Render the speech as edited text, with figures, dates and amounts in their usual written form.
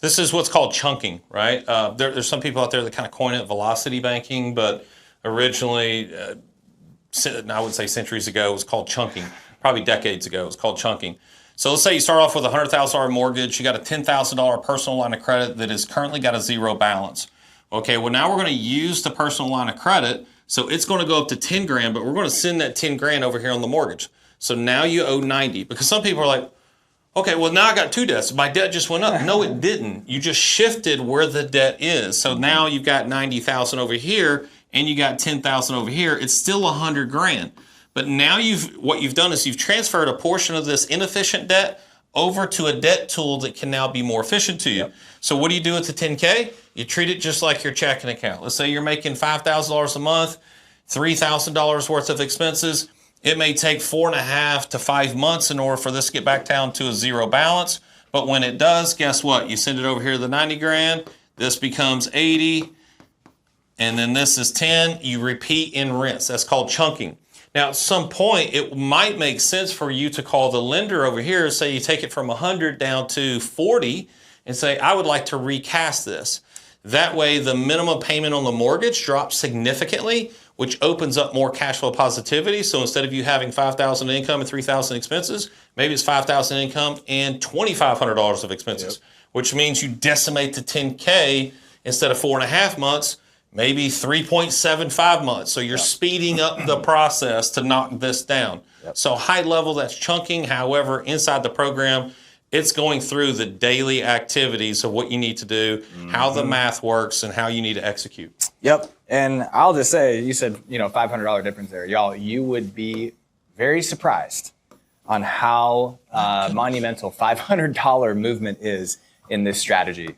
This is what's called chunking, right? There's some people out there that kind of coin it velocity banking, but originally, I would say centuries ago, it was called chunking. Probably decades ago, it was called chunking. So let's say you start off with a $100,000 mortgage. You got a $10,000 personal line of credit that has currently got a zero balance. Okay, well now we're going to use the personal line of credit, so it's going to go up to 10 grand, but we're going to send that 10 grand over here on the mortgage. So now you owe 90, because some people are like, okay, well now I got two debts. My debt just went up. No, it didn't. You just shifted where the debt is. So now you've got 90,000 over here and you got 10,000 over here. It's still 100 grand. But now what you've done is you've transferred a portion of this inefficient debt over to a debt tool that can now be more efficient to you. Yep. So what do you do with the 10K? You treat it just like your checking account. Let's say you're making $5,000 a month, $3,000 worth of expenses. It may take 4.5 to 5 months in order for this to get back down to a zero balance. But when it does, guess what? You send it over here to the 90 grand. This becomes 80. And then this is 10. You repeat and rinse. That's called chunking. Now, at some point, it might make sense for you to call the lender over here, say you take it from 100 down to 40, and say, I would like to recast this. That way, the minimum payment on the mortgage drops significantly, which opens up more cash flow positivity. So instead of you having $5,000 income and $3,000 expenses, maybe it's $5,000 income and $2,500 of expenses, which means you decimate to 10K instead of 4.5 months, maybe 3.75 months. So you're speeding up the process to knock this down. So high level, that's chunking. However, inside the program, it's going through the daily activities of what you need to do, how the math works, and how you need to execute. Yep. And I'll just say, you said, $500 difference there. Y'all, you would be very surprised on how monumental $500 movement is in this strategy.